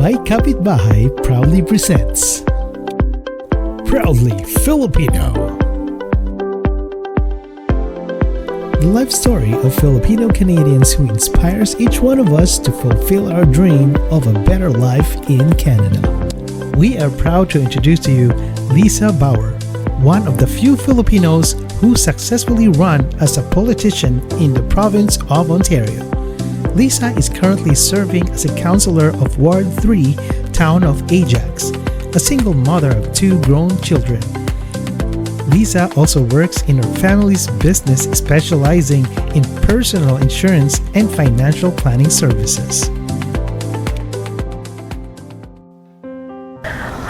My Kapitbahay proudly presents Proudly Filipino. The life story of Filipino Canadians who inspires each one of us to fulfill our dream of a better life in Canada. We are proud to introduce to you Lisa Bauer, one of the few Filipinos who successfully run as a politician in the province of Ontario. Lisa is currently serving as a councillor of Ward 3, Town of Ajax, a single mother of 2 grown children. Lisa also works in her family's business specializing in personal insurance and financial planning services.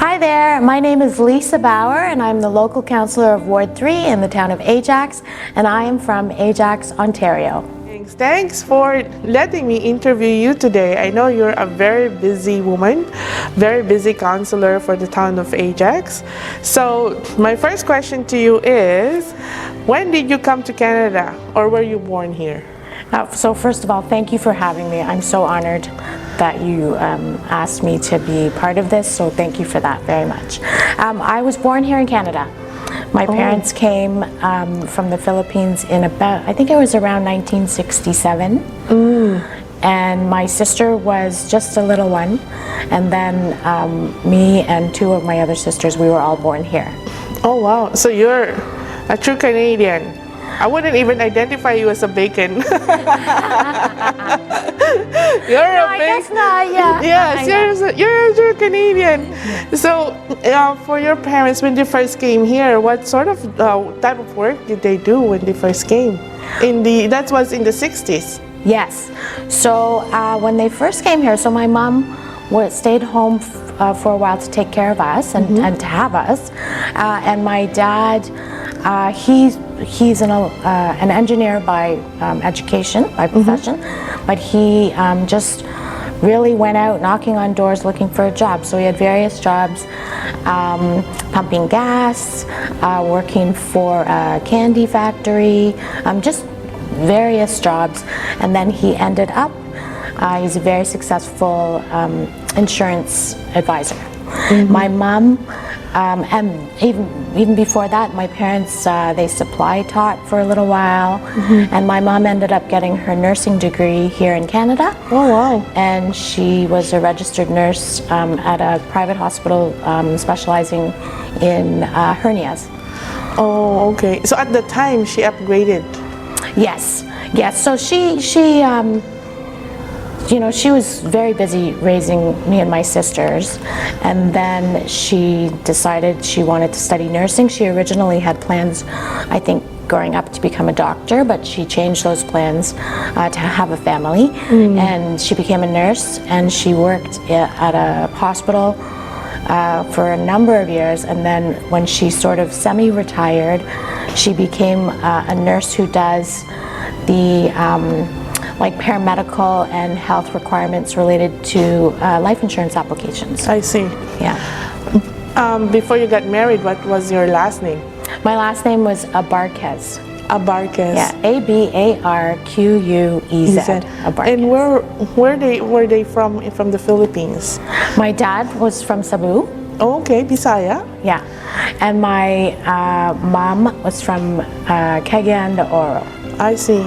Hi there, my name is Lisa Bauer and I'm the local councillor of Ward 3 in the town of Ajax, and I am from Ajax, Ontario. Thanks for letting me interview you today. I know you're a very busy woman, very busy councillor for the town of Ajax. So my first question to you is, when did you come to Canada, or were you born here? So first of all, thank you for having me. I'm so honored that you asked me to be part of this, so thank you for that very much. I was born here in Canada. My parents came from the Philippines in about, I think it was around 1967. And my sister was just a little one. And then me and 2 of my other sisters, we were all born here. Oh wow, so you're a true Canadian. I wouldn't even identify you as a bacon. You're I guess not, yeah. Yes, you're a true Canadian. So, for your parents, when they first came here, what sort of type of work did they do when they first came? That was in the 60s. Yes. So when they first came here, so my mom stayed home for a while to take care of us and to have us. And my dad, he's an engineer by education, by profession, but he just really went out knocking on doors looking for a job. So he had various jobs, pumping gas, working for a candy factory, just various jobs. And then he ended up, he's a very successful insurance advisor. My mom, and even before that, my parents, they supply taught for a little while, and my mom ended up getting her nursing degree here in Canada. Oh wow. And she was a registered nurse at a private hospital specializing in hernias. Oh, okay. So at the time, she upgraded. Yes. So she you know, she was very busy raising me and my sisters, and then she decided she wanted to study nursing. She originally had plans, I think, growing up to become a doctor, but she changed those plans to have a family, and she became a nurse, and she worked at a hospital for a number of years, and then when she sort of semi-retired, she became a nurse who does the like paramedical and health requirements related to life insurance applications. I see. Yeah. Before you got married, what was your last name? My last name was Abarquez. Abarquez. Yeah, Abarquez. Abarquez. And where were they from the Philippines? My dad was from Cebu. Oh, okay, Bisaya. Yeah. And my mom was from Cagayan de Oro. I see.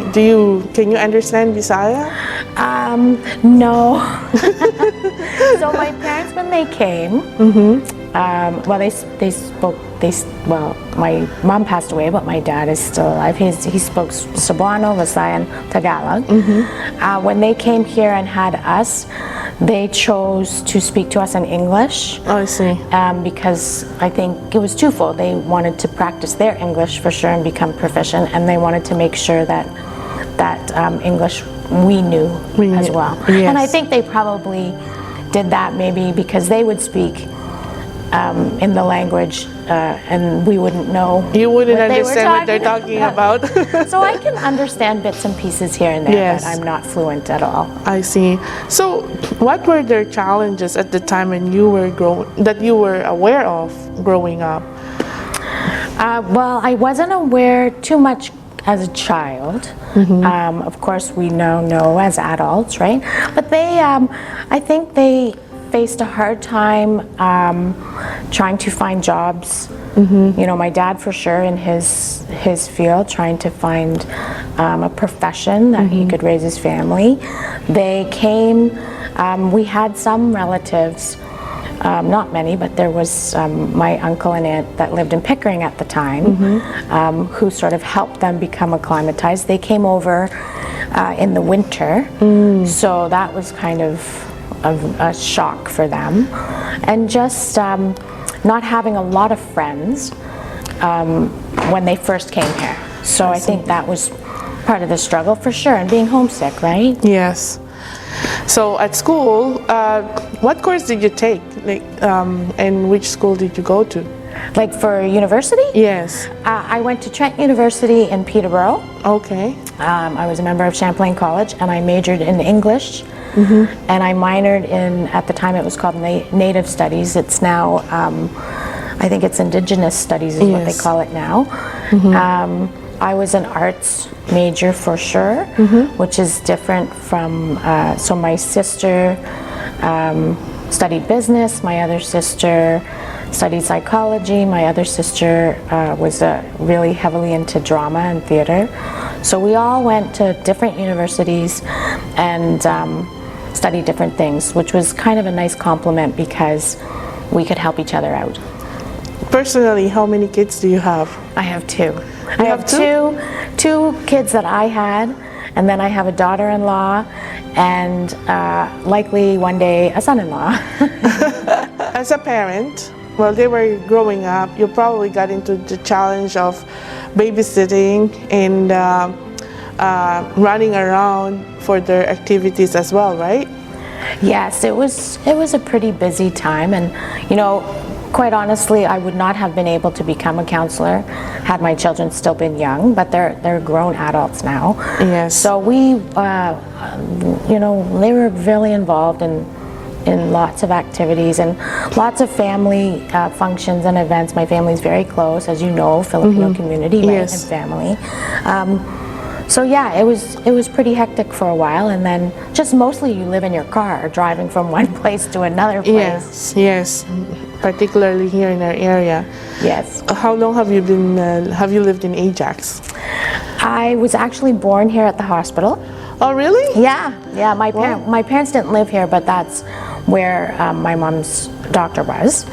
Can you understand Bisaya? No. So my parents, when they came, well, my mom passed away, but my dad is still alive. He spoke Cebuano, Visayan, Tagalog. When they came here and had us, they chose to speak to us in English. Oh, I see. Because I think it was twofold. They wanted to practice their English for sure and become proficient, and they wanted to make sure that English we knew as well. Yes. And I think they probably did that maybe because they would speak in the language and we wouldn't know. You wouldn't understand what they're talking about. So I can understand bits and pieces here and there, Yes. but I'm not fluent at all. I see. So, what were their challenges at the time when you were that you were aware of growing up? Well, I wasn't aware too much as a child. Of course, we now know as adults, right? But they, I think they faced a hard time trying to find jobs. You know, my dad for sure in his field, trying to find a profession that he could raise his family. They came, we had some relatives, not many, but there was my uncle and aunt that lived in Pickering at the time, who sort of helped them become acclimatized. They came over in the winter, so that was kind of a shock for them. And just not having a lot of friends when they first came here. So I think that was part of the struggle for sure, and being homesick, right? Yes. So at school, what course did you take? Like, and which school did you go to? Like for university? Yes. I went to Trent University in Peterborough. Okay. I was a member of Champlain College, and I majored in English. And I minored in, at the time it was called Native Studies. It's now, I think it's Indigenous Studies is what they call it now. I was an arts major for sure, which is different from, so my sister studied business, my other sister studied psychology, my other sister was really heavily into drama and theater. So we all went to different universities and studied different things, which was kind of a nice compliment because we could help each other out. Personally, how many kids do you have? I have two. I have have two kids that I had, and then I have a daughter-in-law, and likely one day a son-in-law. As a parent, while they were growing up, you probably got into the challenge of babysitting and running around for their activities as well, right? Yes, it was a pretty busy time, and you know, quite honestly, I would not have been able to become a counselor had my children still been young, but they're grown adults now. Yes. So we, you know, they were really involved in lots of activities and lots of family functions and events. My family's very close, as you know, Filipino community, right, and family. So yeah, it was pretty hectic for a while, and then just mostly you live in your car, driving from one place to another place. Yes, particularly here in our area. Yes. How long have you been? Have you lived in Ajax? I was actually born here at the hospital. Oh, really? Yeah. My parents didn't live here, but that's where my mom's doctor was.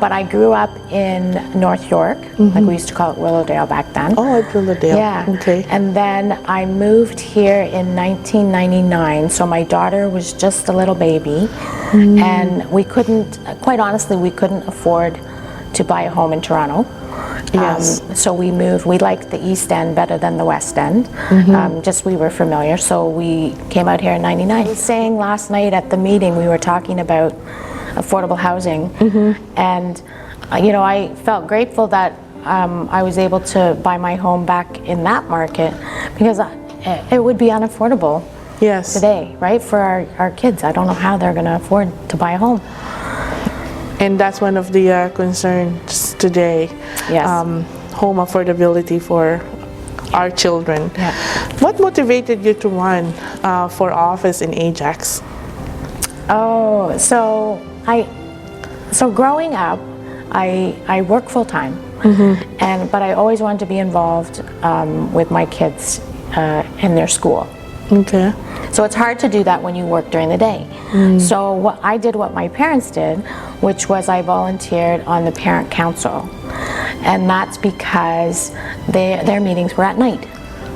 But I grew up in North York, like we used to call it Willowdale back then. Oh, at Willowdale. Yeah. Okay. And then I moved here in 1999, so my daughter was just a little baby, and we couldn't, quite honestly, we couldn't afford to buy a home in Toronto. Yes. So we moved. We liked the East End better than the West End. Just we were familiar, so we came out here in '99. I was saying last night at the meeting, we were talking about affordable housing, and you know, I felt grateful that I was able to buy my home back in that market, because it would be unaffordable today, right, for our kids. I don't know how they're going to afford to buy a home. And that's one of the concerns today. Yes. Home affordability for our children. Yeah. What motivated you to run for office in Ajax? Oh, so growing up, I work full time, but I always wanted to be involved with my kids in their school. Okay. So it's hard to do that when you work during the day. So I did what my parents did, which was I volunteered on the parent council, and that's because their meetings were at night.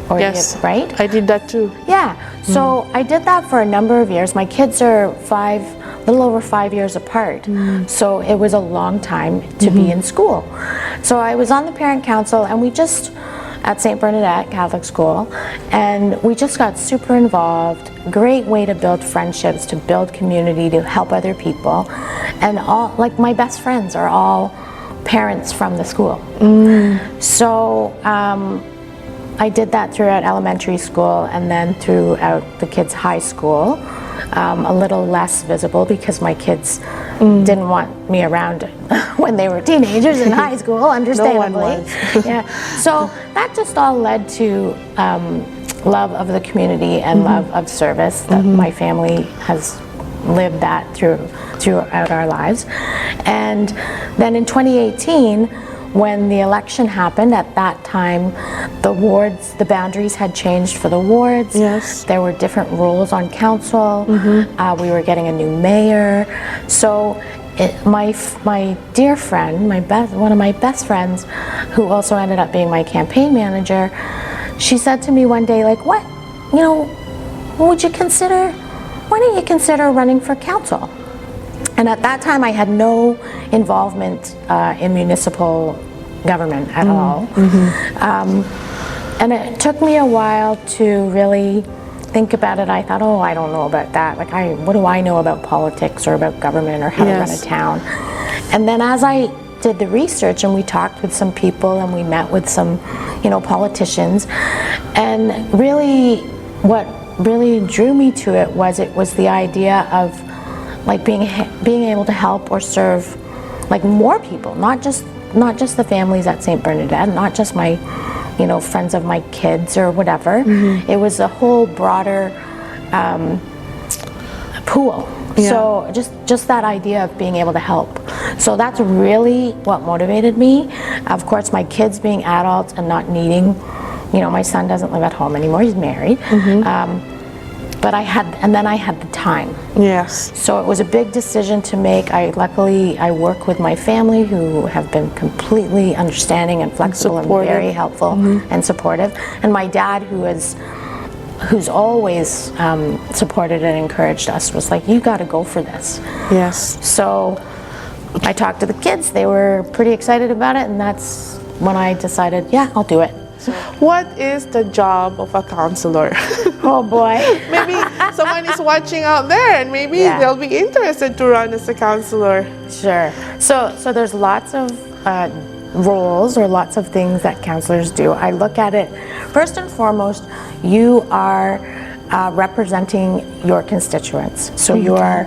Yes. Right? I did that too. Yeah. So I did that for a number of years. My kids are a little over 5 years apart. So it was a long time to be in school. So I was on the parent council, and we just, at St. Bernadette Catholic School, and we just got super involved. Great way to build friendships, to build community, to help other people. And all, like, my best friends are all parents from the school. So I did that throughout elementary school, and then throughout the kids' high school. A little less visible because my kids didn't want me around when they were teenagers in high school, understandably. No one was. Yeah. So that just all led to love of the community and love of service that my family has lived that throughout our lives. And then in 2018, when the election happened, at that time, the boundaries had changed for the wards. Yes. There were different rules on council. We were getting a new mayor. So my dear friend, one of my best friends, who also ended up being my campaign manager, she said to me one day, like, why don't you consider running for council? And at that time, I had no involvement in municipal government at all. And it took me a while to really think about it. I thought, oh, I don't know about that. Like, what do I know about politics or about government or how to run a town? And then as I did the research and we talked with some people and we met with some, politicians, and really what really drew me to it was the idea of like being able to help or serve like more people, not just the families at St. Bernadette, not just my friends of my kids or whatever. It was a whole broader pool. Yeah. So just that idea of being able to help. So that's really what motivated me. Of course, my kids being adults and not needing, my son doesn't live at home anymore, he's married. But then I had the time. Yes. So it was a big decision to make. Luckily I work with my family who have been completely understanding and flexible and very helpful and supportive. And my dad, who's always supported and encouraged us, was like, you got to go for this. Yes. So I talked to the kids. They were pretty excited about it, and that's when I decided, yeah, I'll do it. What is the job of a counselor? Oh boy. Maybe someone is watching out there and maybe they'll be interested to run as a counselor. Sure. So there's lots of roles or lots of things that counselors do. I look at it, first and foremost, you are representing your constituents. So you are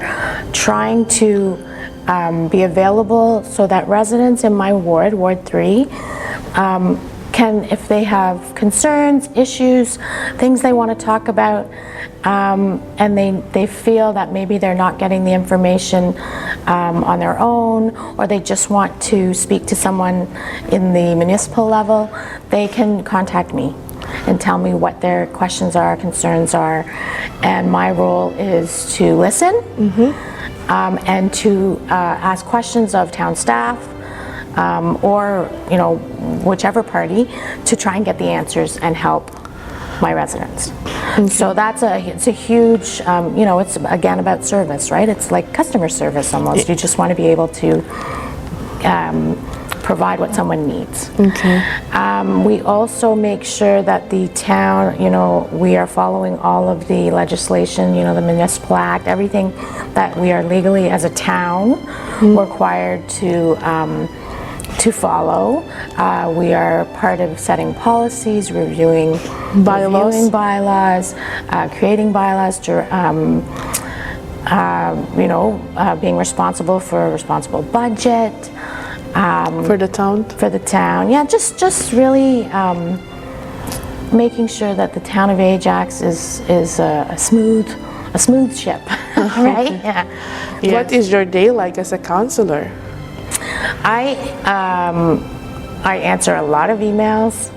trying to be available so that residents in my ward, Ward 3, can, if they have concerns, issues, things they want to talk about, and they feel that maybe they're not getting the information on their own, or they just want to speak to someone in the municipal level, they can contact me and tell me what their questions are, concerns are, and my role is to listen and to ask questions of town staff, or whichever party, to try and get the answers and help my residents. So it's a huge, it's again about service, right? It's like customer service almost. You just want to be able to provide what someone needs. Okay. We also make sure that the town, we are following all of the legislation, the Municipal Act, everything that we are legally as a town required to follow. We are part of setting policies, reviewing bylaws, creating bylaws, being responsible for a responsible budget. For the town? For the town, yeah, just really making sure that the town of Ajax is a smooth ship, right? Yeah. Yes. What is your day like as a counselor? I answer a lot of emails,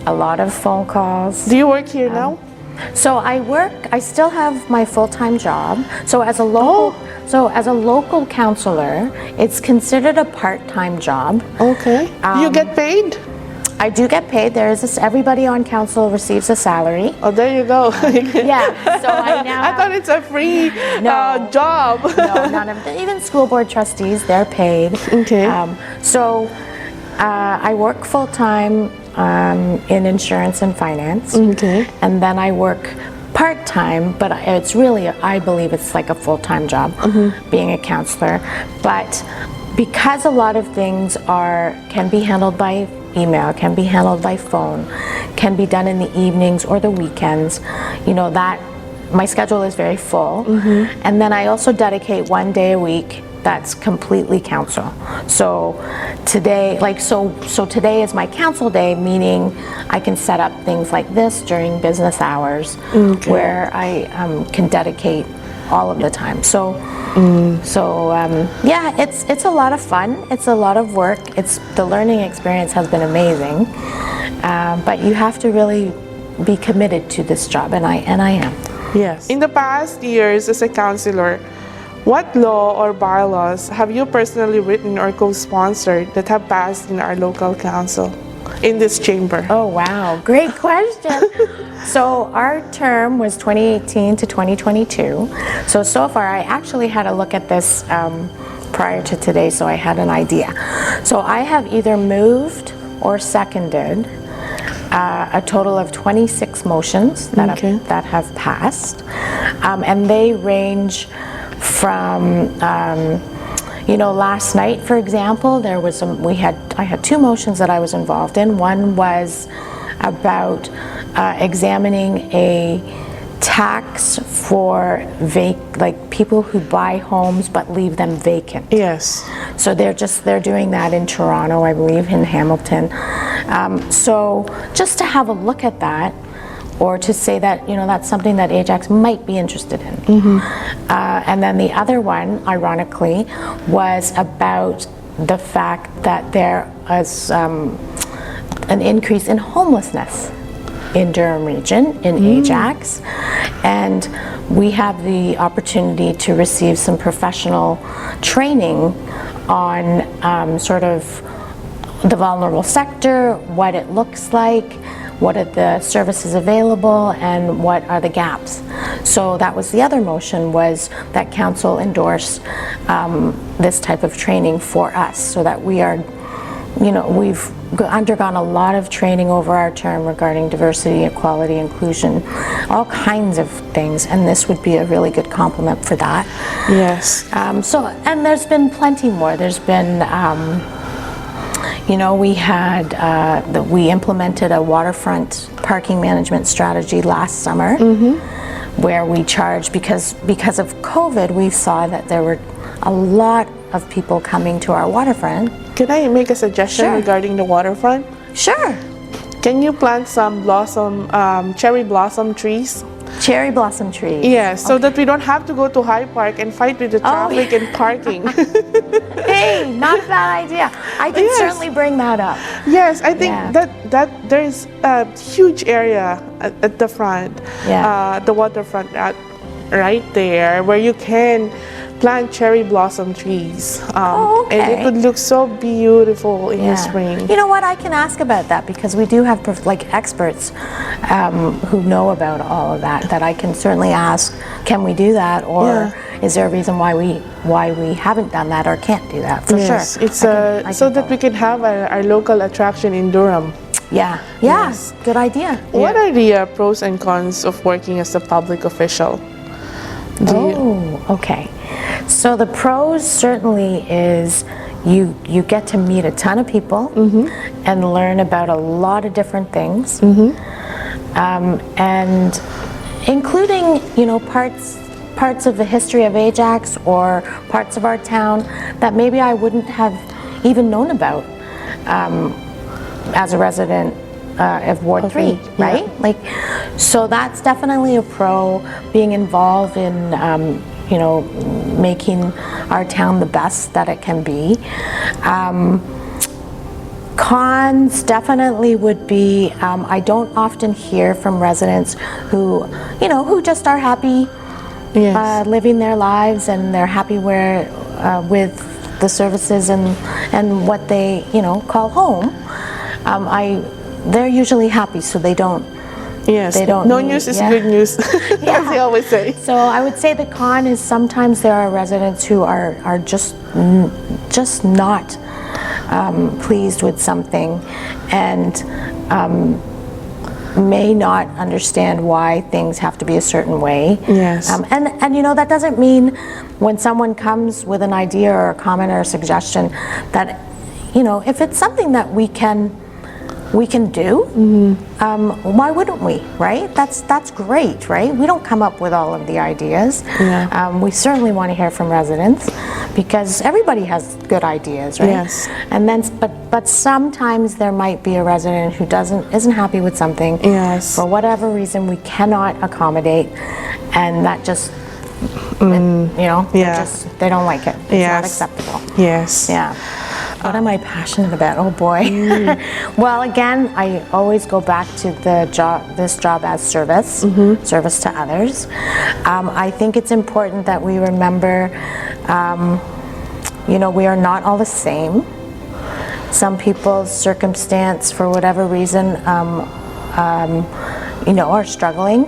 a lot of phone calls. Do you work here now? So I still have my full-time job. So as a local counselor, it's considered a part-time job. Okay. You get paid? I do get paid. Everybody on council receives a salary. Oh, there you go. Yeah. So I thought it's a free job. No, none of them. Even school board trustees, they're paid. Okay. I work full-time in insurance and finance. Okay. And then I work part-time, but it's really, I believe it's like a full-time job, being a counselor. But because a lot of things can be handled by email, can be handled by phone, can be done in the evenings or the weekends, that my schedule is very full. And then I also dedicate one day a week that's completely council. So today, today is my council day, meaning I can set up things like this during business hours, where I can dedicate all of the time. So yeah, it's a lot of fun. It's a lot of work. The learning experience has been amazing, but you have to really be committed to this job, and I am. Yes. In the past years as a counselor, what law or bylaws have you personally written or co-sponsored that have passed in our local council, in this chamber? Oh wow, great question. So our term was 2018 to 2022. So far I actually had a look at this prior to today, so I had an idea. So I have either moved or seconded a total of 26 motions that have passed, and they range from last night, for example, there was I had two motions that I was involved in. One was about examining a tax for people who buy homes but leave them vacant. Yes. So they're doing that in Toronto, I believe, in Hamilton. So just to have a look at that, or to say that that's something that Ajax might be interested in. And then the other one, ironically, was about the fact that there was an increase in homelessness in Durham region, in Ajax, and we have the opportunity to receive some professional training on sort of the vulnerable sector, what it looks like, what are the services available, and what are the gaps. So that was the other motion, was that council endorse this type of training for us, so that we are, we've undergone a lot of training over our term regarding diversity, equality, inclusion, all kinds of things, and this would be a really good complement for that. Yes. And there's been plenty more. There's been we implemented a waterfront parking management strategy last summer, where we charge, because of COVID, we saw that there were a lot of people coming to our waterfront. Can I make a suggestion regarding the waterfront? Sure. Can you plant some cherry blossom trees? Cherry blossom trees. Yes, so that we don't have to go to High Park and fight with the traffic and parking. Hey, not a bad idea. I can certainly bring that up. Yes, I think that there's a huge area at the front, the waterfront right there, where you can plant cherry blossom trees, and it would look so beautiful in the spring. You know what, I can ask about that, because we do have experts who know about all of that I can certainly ask, can we do that, or is there a reason why we haven't done that or can't do that? For sure. It's so that we can have our local attraction in Durham. Yes, good idea. What are the pros and cons of working as a public official? Okay. So the pros certainly is you get to meet a ton of people and learn about a lot of different things, and including parts of the history of Ajax, or parts of our town that maybe I wouldn't have even known about as a resident of Ward 3, right? So that's definitely a pro, being involved in making our town the best that it can be. Cons definitely would be, I don't often hear from residents who just are happy living their lives, and they're happy with the services and what they call home. They're usually happy, so they don't. Yes, no news is good news, as they always say. So I would say the con is sometimes there are residents who are just not pleased with something, and may not understand why things have to be a certain way. Yes. And that doesn't mean when someone comes with an idea or a comment or a suggestion that if it's something that we can do, why wouldn't we, right? That's great, right? We don't come up with all of the ideas. We certainly want to hear from residents, because everybody has good ideas, right? Yes. And then, but sometimes there might be a resident who isn't happy with something. Yes. For whatever reason, we cannot accommodate, and that just You know, Yeah. they don't like it. It's not Yes. acceptable. Yes. Yeah. What am I passionate about? Oh boy. Well, again, I always go back to this job as service, service to others. I think it's important that we remember, you know, we are not all the same. Some people's circumstance, for whatever reason, you know, are struggling,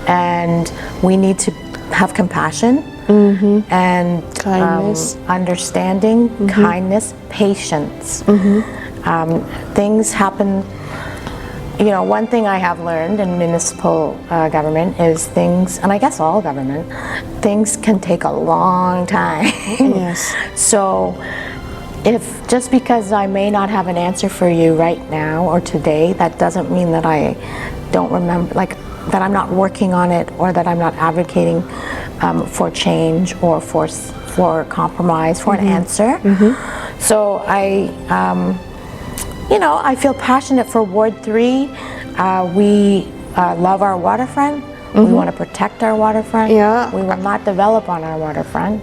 and we need to have compassion. And Kindness. understanding, kindness, patience. Things happen. You know, one thing I have learned in municipal government is things, and I guess all government, things can take a long time. Yes. So, if just because I may not have an answer for you right now or today, that doesn't mean that I don't remember, like that I'm not working on it, or that I'm not advocating for change, or for compromise, for an answer. So you know, I feel passionate for Ward 3. We love our waterfront. We want to protect our waterfront. Yeah. We will not develop on our waterfront.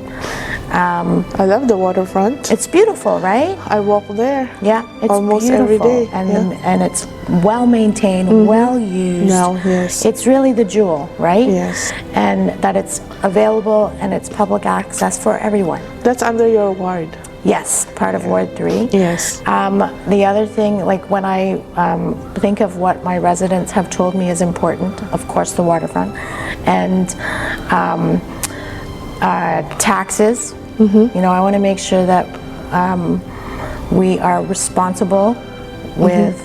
I love the waterfront. It's beautiful, right? I walk there. Yeah, it's Almost beautiful. every day, And, yeah. and it's well maintained, well used. No, yes. It's really the jewel, right? Yes. And that it's available and it's public access for everyone. That's under your ward. Yes, part of Ward 3. Yes. The other thing, like when I think of what my residents have told me is important, of course the waterfront, and taxes. You know, I want to make sure that we are responsible with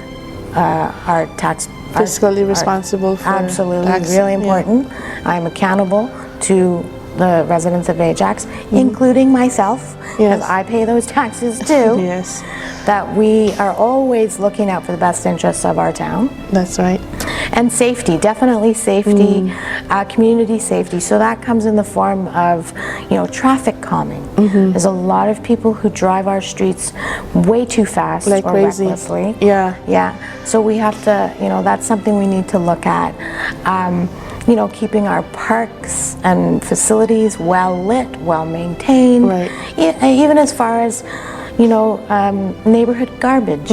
our tax. Fiscally responsible for Absolutely, tax. really Yeah. important. I'm accountable to the residents of Ajax, including myself, because Yes. I pay those taxes too. Yes, That we are always looking out for the best interests of our town. that's right. And safety, definitely safety, community safety. So that comes in the form of, you know, traffic calming. There's a lot of people who drive our streets way too fast Like or crazy. recklessly. Yeah. Yeah. So we have to, you know, that's something we need to look at. You know, keeping our parks and facilities well lit, well maintained. Right. Even as far as, you know, neighborhood garbage,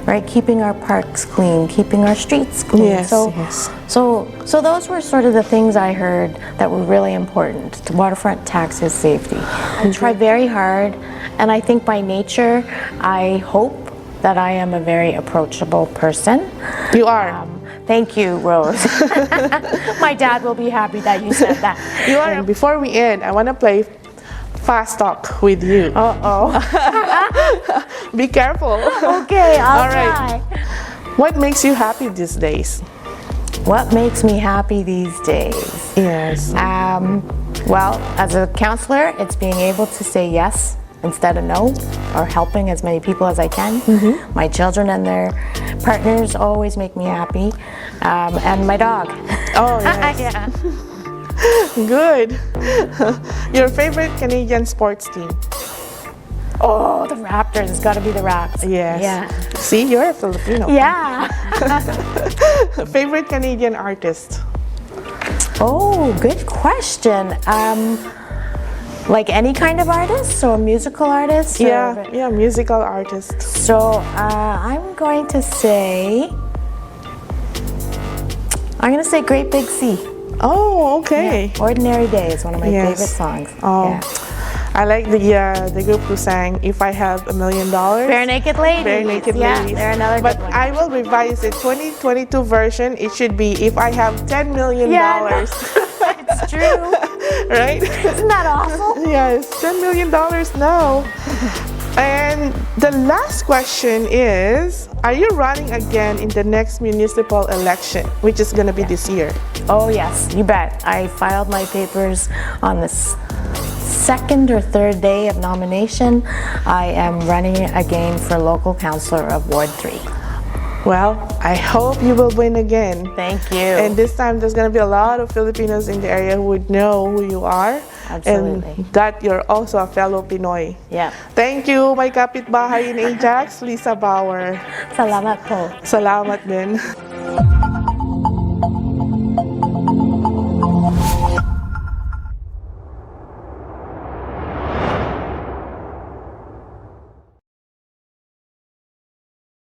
right? Keeping our parks clean, keeping our streets clean. Yes, so, yes. so those were sort of the things I heard that were really important. The waterfront taxes, safety. I try very hard, and I think by nature, I hope that I am a very approachable person. You are. Thank you, Rose. My dad will be happy that you said that. You are. And before we end, I want to play fast talk with you. Uh-oh. Be careful. Okay, I'll All right. try. What makes you happy these days? What makes me happy these days? Yes. Well, as a counselor, it's being able to say yes instead of no, or helping as many people as I can. My children and their partners always make me happy, and my dog. Oh, yes. Yeah. Good. Your favorite Canadian sports team? Oh, the Raptors. It's got to be the Raps. Yes. Yeah. See, you're a Filipino. Yeah. Favorite Canadian artist? Oh, good question. Like any kind of artist, or musical artist? Yeah, yeah, musical artist. So I'm going to say Great Big Sea. Oh, okay. Yeah. Ordinary Day is one of my Yes. favorite songs. Oh, Yeah. I like the group who sang "If I Have $1 Million." Bare Naked Ladies. Bare Naked Yeah, Ladies. they're another But good one. I will revise it. 2022 version. It should be "If I Have $10 million." Yeah, it's true. Right? Isn't that awful? Yes, $10 million now. And the last question is, are you running again in the next municipal election, which is going to be this year? Oh yes, you bet. I filed my papers on the second or third day of nomination. I am running again for local councillor of Ward 3. Well, I hope you will win again. Thank you. And this time, there's going to be a lot of Filipinos in the area who would know who you are. Absolutely. And that you're also a fellow Pinoy. Yeah. Thank you, my kapitbahay in Ajax, Lisa Bauer. Salamat po. Salamat din.